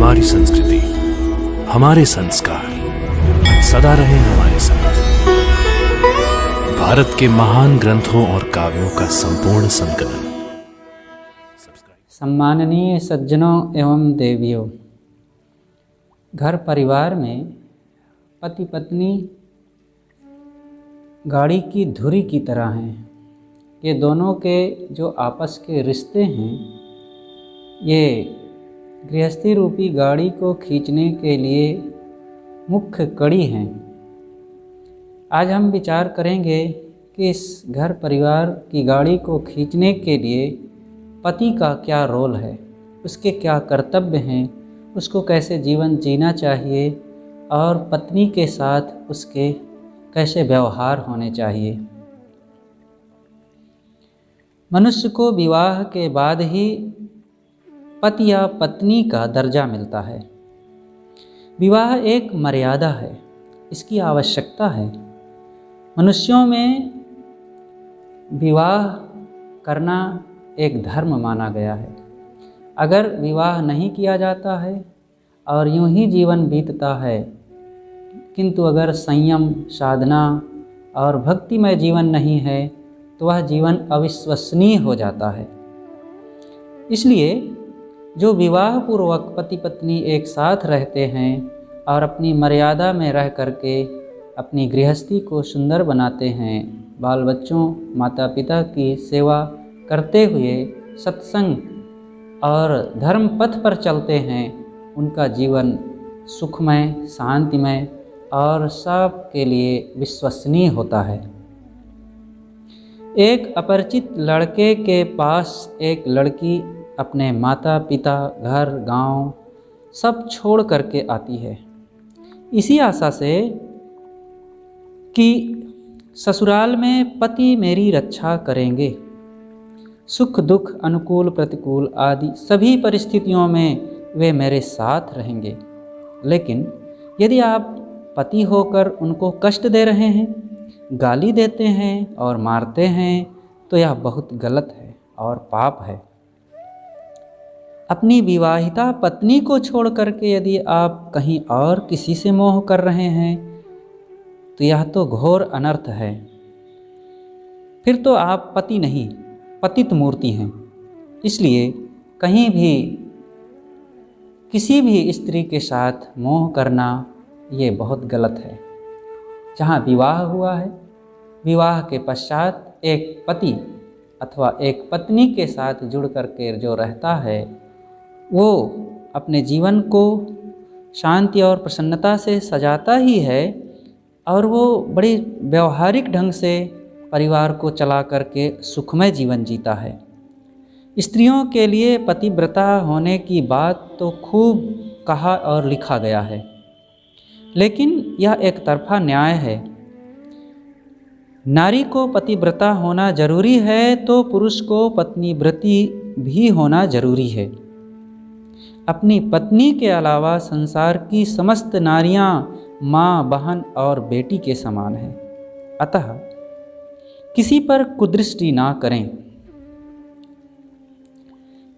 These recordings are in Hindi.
हमारी संस्कृति, हमारे संस्कार सदा रहे हमारे साथ। भारत के महान ग्रंथों और काव्यों का संपूर्ण संकलन। सम्माननीय सज्जनों एवं देवियों, घर परिवार में पति पत्नी गाड़ी की धुरी की तरह हैं। ये दोनों के जो आपस के रिश्ते हैं, ये गृहस्थी रूपी गाड़ी को खींचने के लिए मुख्य कड़ी हैं। आज हम विचार करेंगे कि इस घर परिवार की गाड़ी को खींचने के लिए पति का क्या रोल है, उसके क्या कर्तव्य हैं, उसको कैसे जीवन जीना चाहिए और पत्नी के साथ उसके कैसे व्यवहार होने चाहिए। मनुष्य को विवाह के बाद ही पति या पत्नी का दर्जा मिलता है। विवाह एक मर्यादा है, इसकी आवश्यकता है। मनुष्यों में विवाह करना एक धर्म माना गया है। अगर विवाह नहीं किया जाता है और यूं ही जीवन बीतता है, किंतु अगर संयम, साधना और भक्तिमय जीवन नहीं है तो वह जीवन अविश्वसनीय हो जाता है। इसलिए जो विवाह पूर्वक पति पत्नी एक साथ रहते हैं और अपनी मर्यादा में रह करके अपनी गृहस्थी को सुंदर बनाते हैं, बाल बच्चों, माता पिता की सेवा करते हुए सत्संग और धर्म पथ पर चलते हैं, उनका जीवन सुखमय, शांतिमय और सब के लिए विश्वसनीय होता है। एक अपरिचित लड़के के पास एक लड़की अपने माता पिता, घर, गांव सब छोड़ करके आती है, इसी आशा से कि ससुराल में पति मेरी रक्षा करेंगे। सुख दुख, अनुकूल प्रतिकूल आदि सभी परिस्थितियों में वे मेरे साथ रहेंगे। लेकिन यदि आप पति होकर उनको कष्ट दे रहे हैं, गाली देते हैं और मारते हैं, तो यह बहुत गलत है और पाप है। अपनी विवाहिता पत्नी को छोड़ करके यदि आप कहीं और किसी से मोह कर रहे हैं तो यह तो घोर अनर्थ है। फिर तो आप पति नहीं, पतित मूर्ति हैं। इसलिए कहीं भी किसी भी स्त्री के साथ मोह करना ये बहुत गलत है। जहाँ विवाह हुआ है, विवाह के पश्चात एक पति अथवा एक पत्नी के साथ जुड़ करके जो रहता है, वो अपने जीवन को शांति और प्रसन्नता से सजाता ही है और वो बड़ी व्यवहारिक ढंग से परिवार को चला करके सुखमय जीवन जीता है। स्त्रियों के लिए पतिव्रता होने की बात तो खूब कहा और लिखा गया है, लेकिन यह एक तरफा न्याय है। नारी को पतिव्रता होना जरूरी है तो पुरुष को पत्नीव्रती भी होना जरूरी है। अपनी पत्नी के अलावा संसार की समस्त नारियां माँ, बहन और बेटी के समान हैं। अतः किसी पर कुदृष्टि ना करें।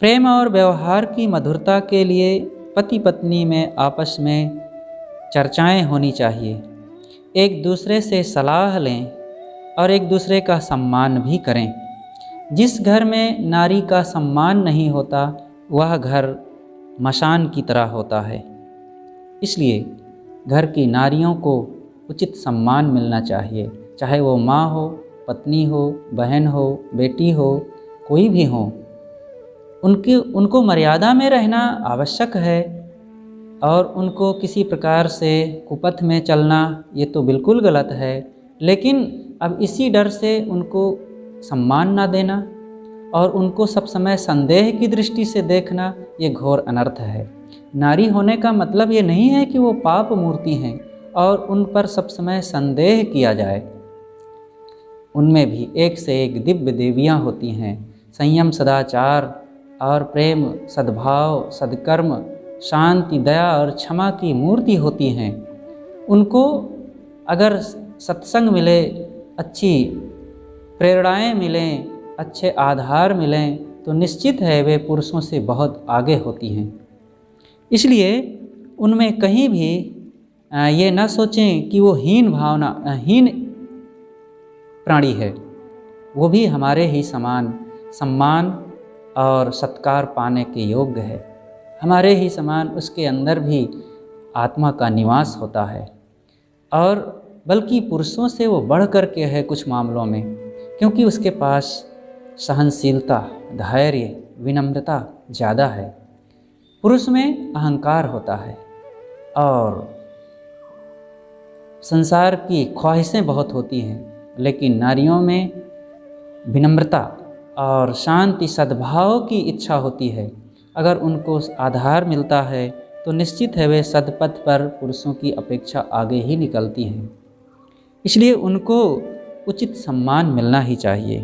प्रेम और व्यवहार की मधुरता के लिए पति पत्नी में आपस में चर्चाएं होनी चाहिए। एक दूसरे से सलाह लें और एक दूसरे का सम्मान भी करें। जिस घर में नारी का सम्मान नहीं होता, वह घर मशान की तरह होता है। इसलिए घर की नारियों को उचित सम्मान मिलना चाहिए, चाहे वो माँ हो, पत्नी हो, बहन हो, बेटी हो, कोई भी हो। उनको मर्यादा में रहना आवश्यक है और उनको किसी प्रकार से कुपथ में चलना ये तो बिल्कुल गलत है। लेकिन अब इसी डर से उनको सम्मान ना देना और उनको सब समय संदेह की दृष्टि से देखना, ये घोर अनर्थ है। नारी होने का मतलब ये नहीं है कि वो पाप मूर्ति हैं और उन पर सब समय संदेह किया जाए। उनमें भी एक से एक दिव्य देवियाँ होती हैं। संयम, सदाचार और प्रेम, सद्भाव, सद्कर्म, शांति, दया और क्षमा की मूर्ति होती हैं। उनको अगर सत्संग मिले, अच्छी प्रेरणाएं मिलें, अच्छे आधार मिलें तो निश्चित है वे पुरुषों से बहुत आगे होती हैं। इसलिए उनमें कहीं भी ये न सोचें कि वो हीन प्राणी है। वो भी हमारे ही समान सम्मान और सत्कार पाने के योग्य है। हमारे ही समान उसके अंदर भी आत्मा का निवास होता है, और बल्कि पुरुषों से वो बढ़ कर के है कुछ मामलों में, क्योंकि उसके पास सहनशीलता, धैर्य, विनम्रता ज़्यादा है। पुरुष में अहंकार होता है और संसार की ख्वाहिशें बहुत होती हैं, लेकिन नारियों में विनम्रता और शांति, सद्भाव की इच्छा होती है। अगर उनको आधार मिलता है तो निश्चित है वे सदपथ पर पुरुषों की अपेक्षा आगे ही निकलती हैं। इसलिए उनको उचित सम्मान मिलना ही चाहिए।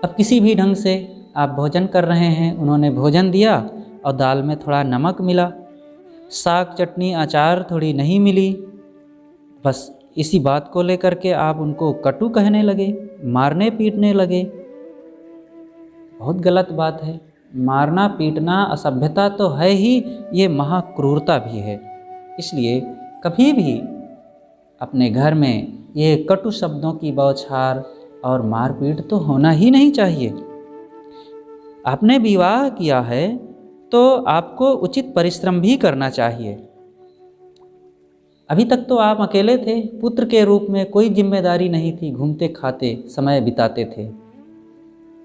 अब किसी भी ढंग से आप भोजन कर रहे हैं, उन्होंने भोजन दिया और दाल में थोड़ा नमक मिला, साग चटनी अचार थोड़ी नहीं मिली, बस इसी बात को लेकर के आप उनको कटु कहने लगे, मारने पीटने लगे। बहुत गलत बात है। मारना पीटना असभ्यता तो है ही, ये महाक्रूरता भी है। इसलिए कभी भी अपने घर में ये कटु शब्दों की बौछार और मारपीट तो होना ही नहीं चाहिए। आपने विवाह किया है तो आपको उचित परिश्रम भी करना चाहिए। अभी तक तो आप अकेले थे, पुत्र के रूप में कोई जिम्मेदारी नहीं थी, घूमते खाते समय बिताते थे।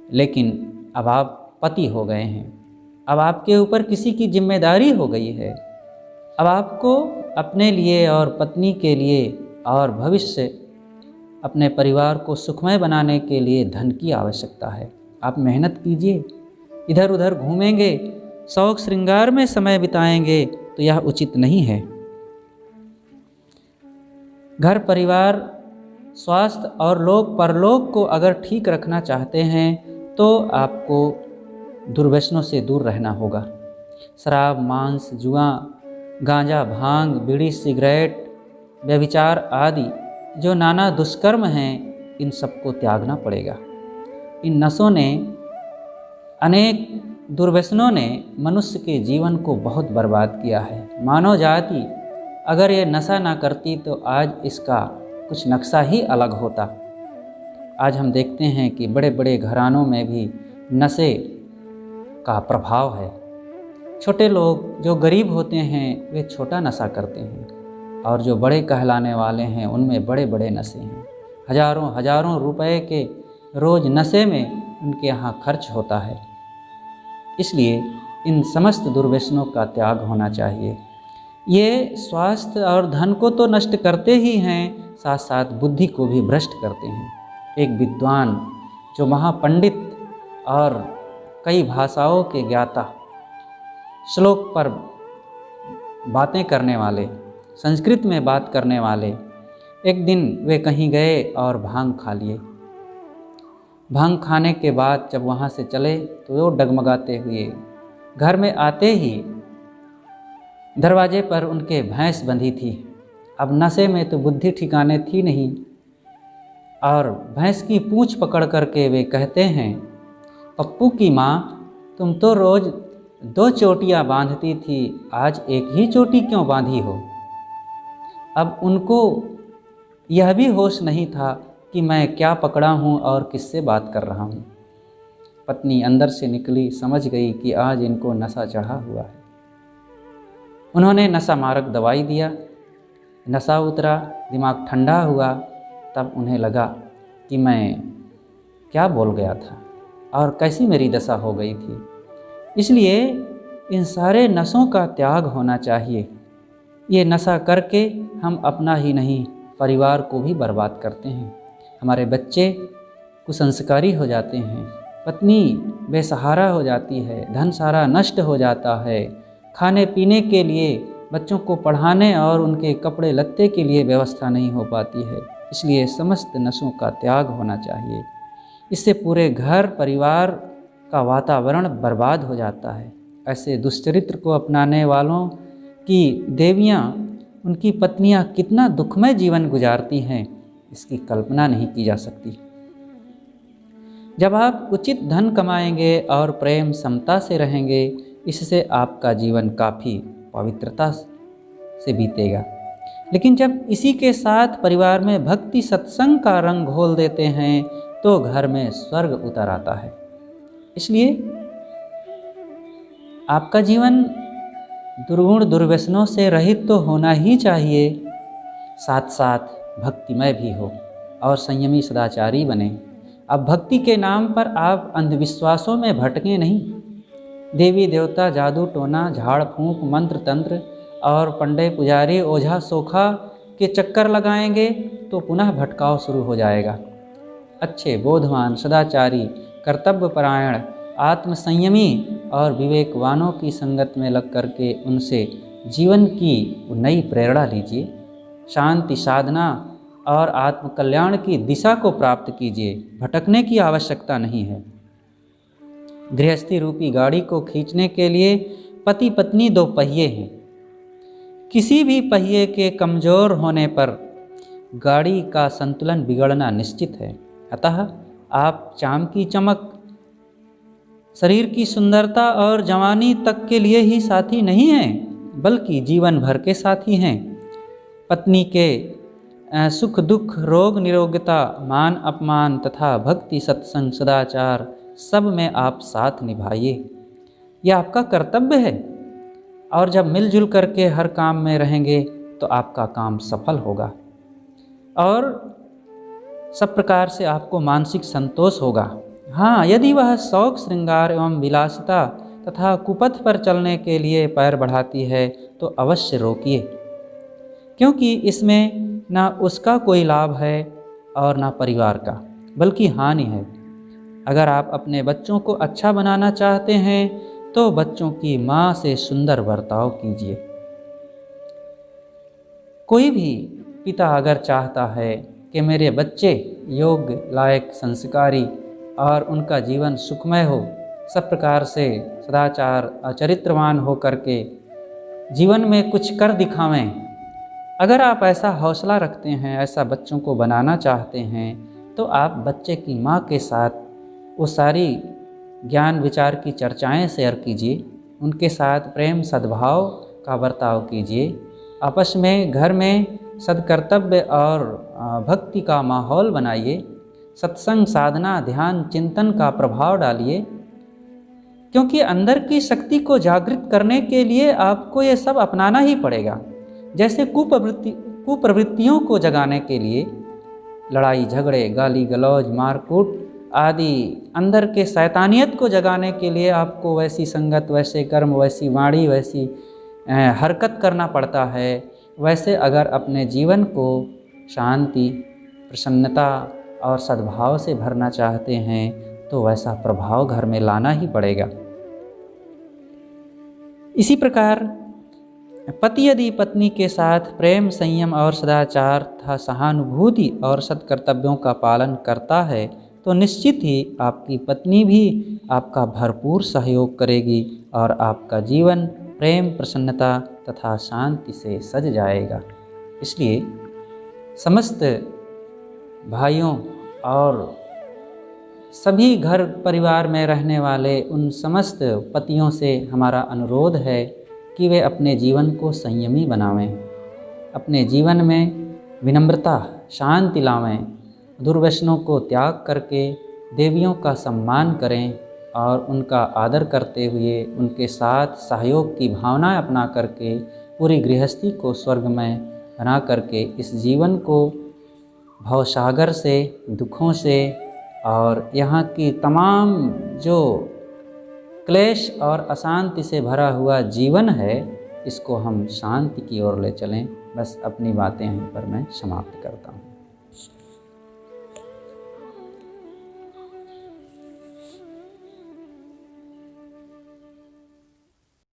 लेकिन अब आप पति हो गए हैं, अब आपके ऊपर किसी की जिम्मेदारी हो गई है। अब आपको अपने लिए और पत्नी के लिए और भविष्य अपने परिवार को सुखमय बनाने के लिए धन की आवश्यकता है। आप मेहनत कीजिए, इधर उधर घूमेंगे, शौक श्रृंगार में समय बिताएंगे तो यह उचित नहीं है। घर परिवार, स्वास्थ्य और लोक परलोक को अगर ठीक रखना चाहते हैं तो आपको दुर्व्यसनों से दूर रहना होगा। शराब, मांस, जुआ, गांजा, भांग, बीड़ी, सिगरेट, व्यभिचार आदि जो नाना दुष्कर्म हैं, इन सबको त्यागना पड़ेगा। इन नशों ने, अनेक दुर्व्यसनों ने मनुष्य के जीवन को बहुत बर्बाद किया है। मानव जाति अगर ये नशा ना करती तो आज इसका कुछ नक्शा ही अलग होता। आज हम देखते हैं कि बड़े बड़े घरानों में भी नशे का प्रभाव है। छोटे लोग जो गरीब होते हैं वे छोटा नशा करते हैं, और जो बड़े कहलाने वाले हैं उनमें बड़े बड़े नशे हैं। हजारों हजारों रुपए के रोज़ नशे में उनके यहाँ खर्च होता है। इसलिए इन समस्त दुर्व्यसनों का त्याग होना चाहिए। ये स्वास्थ्य और धन को तो नष्ट करते ही हैं, साथ साथ बुद्धि को भी भ्रष्ट करते हैं। एक विद्वान जो महापंडित और कई भाषाओं के ज्ञाता, श्लोक पर बातें करने वाले, संस्कृत में बात करने वाले, एक दिन वे कहीं गए और भांग खा लिए। भांग खाने के बाद जब वहाँ से चले तो वो डगमगाते हुए घर में आते ही दरवाजे पर उनके भैंस बंधी थी। अब नशे में तो बुद्धि ठिकाने थी नहीं, और भैंस की पूंछ पकड़ करके वे कहते हैं, पप्पू की माँ, तुम तो रोज़ 2 चोटियाँ बांधती थी, आज एक ही चोटी क्यों बांधी हो। अब उनको यह भी होश नहीं था कि मैं क्या पकड़ा हूँ और किससे बात कर रहा हूँ। पत्नी अंदर से निकली, समझ गई कि आज इनको नशा चढ़ा हुआ है। उन्होंने नशा मारक दवाई दिया, नशा उतरा, दिमाग ठंडा हुआ। तब उन्हें लगा कि मैं क्या बोल गया था और कैसी मेरी दशा हो गई थी। इसलिए इन सारे नशों का त्याग होना चाहिए। ये नशा करके हम अपना ही नहीं परिवार को भी बर्बाद करते हैं। हमारे बच्चे कुसंस्कारी हो जाते हैं, पत्नी बेसहारा हो जाती है, धन सारा नष्ट हो जाता है, खाने पीने के लिए, बच्चों को पढ़ाने और उनके कपड़े लत्ते के लिए व्यवस्था नहीं हो पाती है। इसलिए समस्त नशों का त्याग होना चाहिए। इससे पूरे घर परिवार का वातावरण बर्बाद हो जाता है। ऐसे दुष्चरित्र को अपनाने वालों की देवियाँ, उनकी पत्नियाँ कितना दुखमय जीवन गुजारती हैं, इसकी कल्पना नहीं की जा सकती। जब आप उचित धन कमाएंगे और प्रेम समता से रहेंगे इससे आपका जीवन काफ़ी पवित्रता से बीतेगा। लेकिन जब इसी के साथ परिवार में भक्ति सत्संग का रंग घोल देते हैं तो घर में स्वर्ग उतर आता है। इसलिए आपका जीवन दुर्गुण दुर्व्यसनों से रहित तो होना ही चाहिए, साथ साथ भक्तिमय भी हो और संयमी सदाचारी बने। अब भक्ति के नाम पर आप अंधविश्वासों में भटके नहीं। देवी देवता, जादू टोना, झाड़ फूंक, मंत्र तंत्र और पंडे पुजारी, ओझा सोखा के चक्कर लगाएंगे तो पुनः भटकाव शुरू हो जाएगा। अच्छे, बोधवान, सदाचारी, कर्तव्यपरायण, आत्मसंयमी और विवेकवानों की संगत में लग करके उनसे जीवन की नई प्रेरणा लीजिए। शांति, साधना और आत्मकल्याण की दिशा को प्राप्त कीजिए। भटकने की आवश्यकता नहीं है। गृहस्थी रूपी गाड़ी को खींचने के लिए पति पत्नी दो पहिए हैं। किसी भी पहिए के कमज़ोर होने पर गाड़ी का संतुलन बिगड़ना निश्चित है। अतः आप चाम की चमक, शरीर की सुंदरता और जवानी तक के लिए ही साथी नहीं हैं, बल्कि जीवन भर के साथी हैं। पत्नी के सुख दुख, रोग निरोगता, मान अपमान तथा भक्ति सत्संग सदाचार सब में आप साथ निभाइए। यह आपका कर्तव्य है। और जब मिलजुल करके हर काम में रहेंगे तो आपका काम सफल होगा और सब प्रकार से आपको मानसिक संतोष होगा। हाँ, यदि वह शौक, श्रृंगार एवं विलासिता तथा कुपथ पर चलने के लिए पैर बढ़ाती है तो अवश्य रोकिए, क्योंकि इसमें ना उसका कोई लाभ है और ना परिवार का, बल्कि हानि है। अगर आप अपने बच्चों को अच्छा बनाना चाहते हैं तो बच्चों की माँ से सुंदर बर्ताव कीजिए। कोई भी पिता अगर चाहता है कि मेरे बच्चे योग्य, लायक, संस्कारी और उनका जीवन सुखमय हो, सब प्रकार से सदाचार चरित्रवान हो करके जीवन में कुछ कर दिखावें, अगर आप ऐसा हौसला रखते हैं, ऐसा बच्चों को बनाना चाहते हैं, तो आप बच्चे की माँ के साथ वो सारी ज्ञान विचार की चर्चाएं शेयर कीजिए। उनके साथ प्रेम सद्भाव का बर्ताव कीजिए। आपस में घर में सदकर्तव्य और भक्ति का माहौल बनाइए। सत्संग, साधना, ध्यान, चिंतन का प्रभाव डालिए, क्योंकि अंदर की शक्ति को जागृत करने के लिए आपको ये सब अपनाना ही पड़ेगा। जैसे कुप्रवृत्तियों को जगाने के लिए लड़ाई झगड़े, गाली गलौज, मारकूट आदि अंदर के शैतानियत को जगाने के लिए आपको वैसी संगत, वैसे कर्म, वैसी वाणी, वैसी हरकत करना पड़ता है, वैसे अगर अपने जीवन को शांति, प्रसन्नता और सद्भाव से भरना चाहते हैं तो वैसा प्रभाव घर में लाना ही पड़ेगा। इसी प्रकार पति यदि पत्नी के साथ प्रेम, संयम और सदाचार तथा सहानुभूति और सत्कर्तव्यों का पालन करता है तो निश्चित ही आपकी पत्नी भी आपका भरपूर सहयोग करेगी और आपका जीवन प्रेम, प्रसन्नता तथा शांति से सज जाएगा। इसलिए समस्त भाइयों और सभी घर परिवार में रहने वाले उन समस्त पतियों से हमारा अनुरोध है कि वे अपने जीवन को संयमी बनावें, अपने जीवन में विनम्रता, शांति लावें, दुर्व्यसनों को त्याग करके देवियों का सम्मान करें और उनका आदर करते हुए उनके साथ सहयोग की भावना अपना करके पूरी गृहस्थी को स्वर्गमय बना करके इस जीवन को भवसागर से, दुखों से और यहाँ की तमाम जो क्लेश और अशांति से भरा हुआ जीवन है, इसको हम शांति की ओर ले चलें। बस अपनी बातें यहीं पर मैं समाप्त करता हूँ।